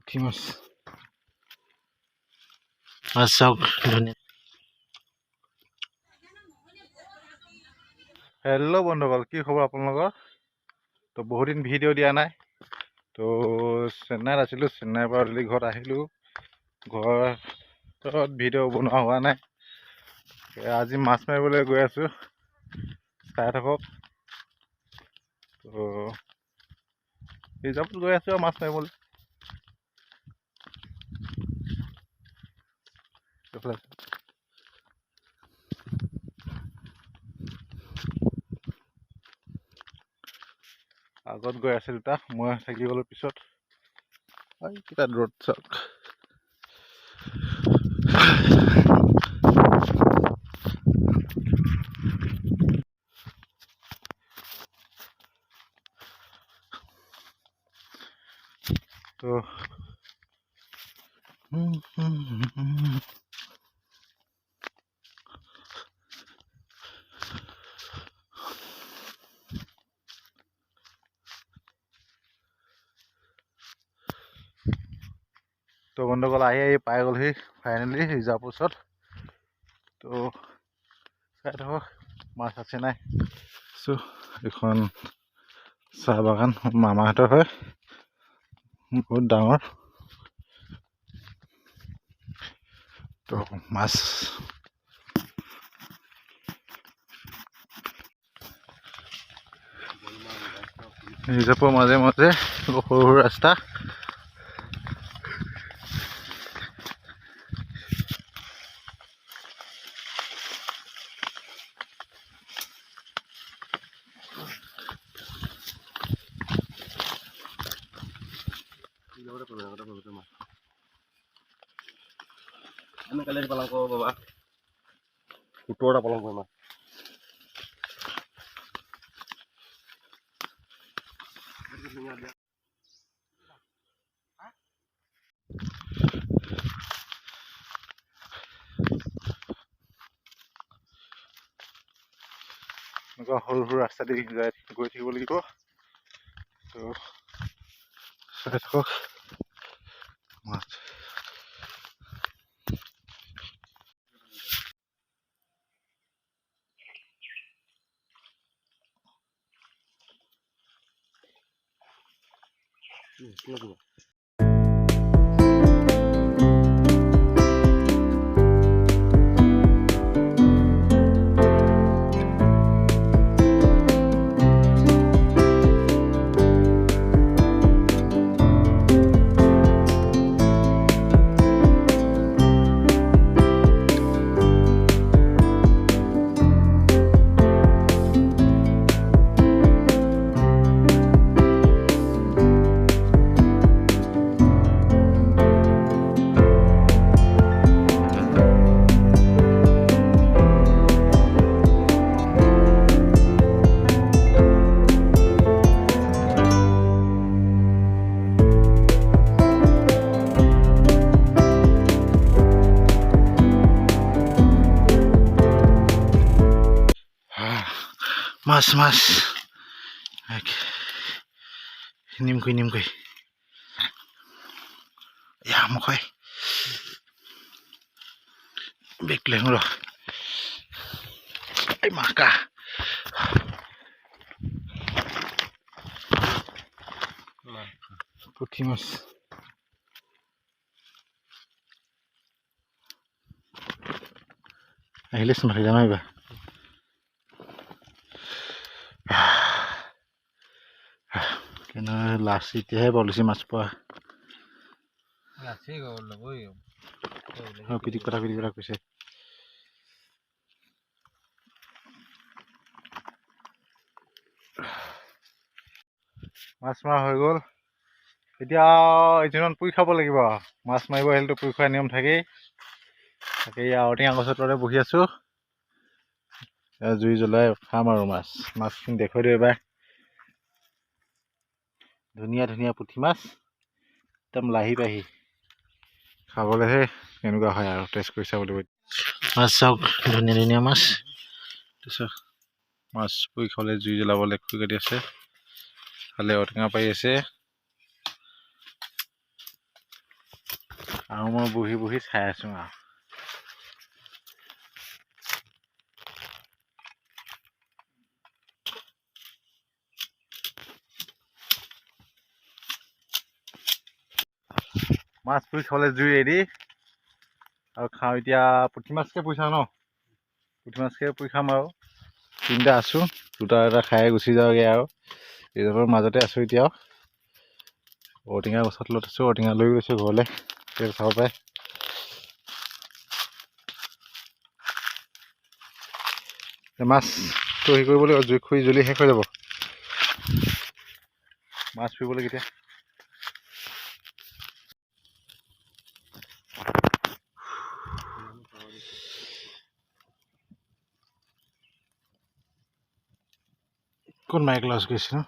পুঠি মাছ মাছ চাওক ধুনীয়া। হেল্ল' বন্ধুসকল, কি খবৰ আপোনালোকৰ? তো বহুত দিন ভিডিঅ' দিয়া নাই। তো চেন্নাইত আছিলোঁ, চেন্নাইৰ পৰা ঘৰত আহিলোঁ। ঘৰত ভিডিঅ' বনোৱা হোৱা নাই। আজি মাছ মাৰিবলৈ গৈ আছোঁ, চাই থাকক। তো ৰিজাৰ্ভত গৈ আছোঁ আৰু মাছ মাৰিবলৈ। আগত গৈ আছে দুটা, মই থাকি গ'লো পিছত। কেইটা ৰ'দ চাওক। তো তো বন্ধুসকল আহি পাই গ'লহি ফাইনেলি ৰিজাৰ্ভৰ ওচৰত। তো চাই থাকক মাছ আছে নাই। এখন চাহ বাগান মামাহঁতৰ হয়, বহুত ডাঙৰ। তো মাছ ৰিজাৰ্ভৰ মাজে মাজে সৰু সৰু ৰাস্তা। Ano kalian palang ko baba? Kutora palang ko ma. এনেকুৱা সৰু সৰু ৰাস্তা দি গৈ থাকিব লাগিব। তো চাই থাকক মাছ। Mas nimkoy ya mo koy biglang ro ay maka puti mas আহিলে মাৰি যাম এইবাৰ। কিন্তু লাষ্ট এতিয়াহে পলিচি মাছ পোৱা পিটিক কথা কৈছে। মাছ মৰা হৈ গ'ল, এতিয়া এইজনত পুৰি খাব লাগিব। মাছ মাৰিব আহিলেতো পুৰি খোৱাৰ নিয়ম থাকেই। তাকে ঔটেঙা গছৰ তলতে বহি আছোঁ, জুই জ্বলাই খাম আৰু মাছখিনি দেখুৱাই দিওঁ এবাৰ। ধুনীয়া ধুনীয়া পুঠি মাছ, একদম লাহি পাহি খাবলৈহে কেনেকুৱা হয় আৰু টেষ্ট কৰি চাব লাগিব। মাছ চাওক, ধুনীয়া ধুনীয়া মাছ। তাৰপিছত মাছ পুৰি খাবলৈ জুই জ্বলাবলৈ খৰি কাটি আছে, খালে ঔটেঙা পাৰি আছে। আৰু মই বহি বহি চাই আছোঁ আৰু মাছ পুৰি খাবলৈ জুই ৰেডি আৰু খাওঁ এতিয়া পুঠি মাছকে পুৰি খাওঁ ন পুঠি মাছকে পুৰি খাম আৰু তিনিটা আছোঁ দুটা এটা খাই গুচি যাওঁগৈ আৰু এইডোখৰ মাজতে আছোঁ এতিয়া ঔটেঙা গছৰ তলত আছোঁ ঔটেঙা লৈ গৈছোঁ ঘৰলৈ চাব পাৰে মাছটো হেৰি কৰিব লাগিব জুই খুৰি জ্বলি শেষ হৈ যাব মাছ পুৰিবলৈ কেতিয়া কোন মাইক লছ গৈছে ন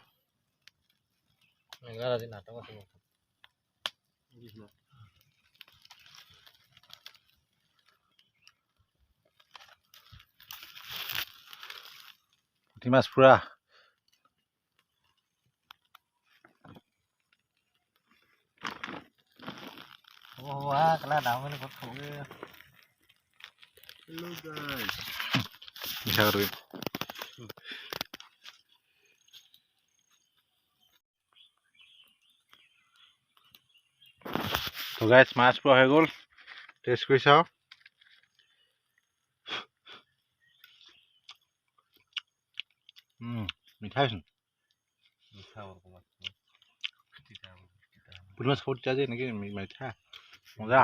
আজি নাটক আছে পুঠি মাছ পুৰা কেলা ডাঙৰ ঘৰত খাবগৈ মিছা কথা তো গাইছ মাছ পোৱা হৈ গ'ল টেষ্ট কৰি চাওঁ মিঠাইচোন পুঠি মাছ খাব তিতা যে এনেকৈ মিঠা মজা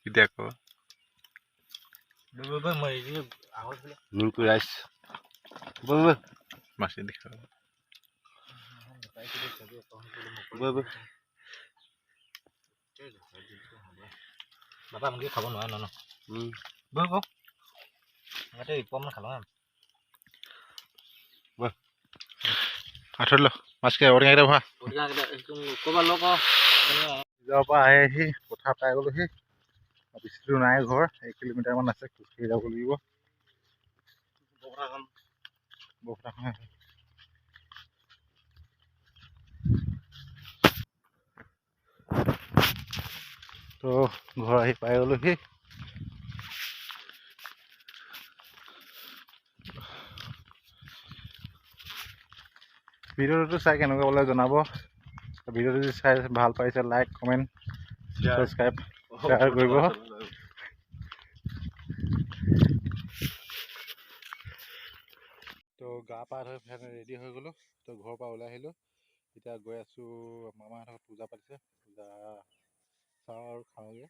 এতিয়া আকৌ ৰাইচ মাছ দেখা বাবা মুৰ্গী খাব নোৱাৰে ন বৈ কওক ইয়াতে কম খালোঁ আঠৰ মাছকে ঔটেঙা কেইটা ভৰা ক'ৰবাত লগ নিজৰ পৰা আহি পথাৰ পাই গ'লোহি বেছি দূৰ নাই ঘৰ 1 কিলোমিটাৰমান আছে খোজকাঢ়ি যাব লাগিব বৰপথাৰখন তো ঘৰ আহি পাই গ'লোহি ভিডিঅ'টো চাই কেনেকুৱা পালে জনাব ভিডিঅ'টো যদি চাই ভাল পাইছে লাইক কমেণ্ট ছাবস্ক্ৰাইব শ্বেয়াৰ কৰিব তো গা পা ধুই ৰেডি হৈ গ'লোঁ তো ঘৰৰ পৰা ওলাই আহিলোঁ এতিয়া গৈ আছোঁ মামাহঁতৰ পূজা পাতিছে পূজা চাওঁ আৰু খাওঁগৈ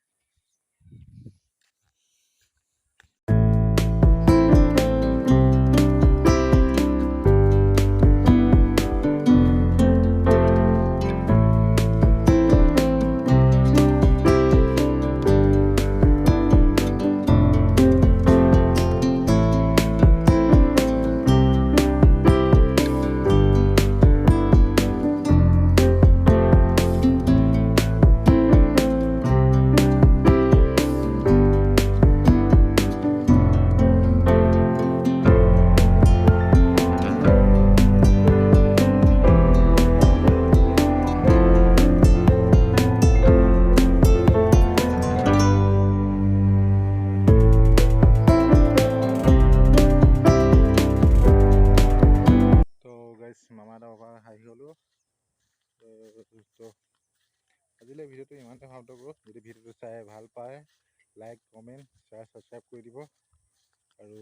মামাহঁতৰ পৰা আহি গ'লোঁ তো আজিলৈ ভিডিঅ'টো ইমানতে সমাপ্ত কৰোঁ যদি ভিডিঅ'টো চাই ভাল পায় লাইক কমেণ্ট শ্বেয়াৰ ছাবস্ক্ৰাইব কৰি দিব আৰু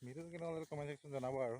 ভিডিঅ'টো কেনেকুৱা লাগিলে কমেণ্ট ছেকশ্যন জনাব আৰু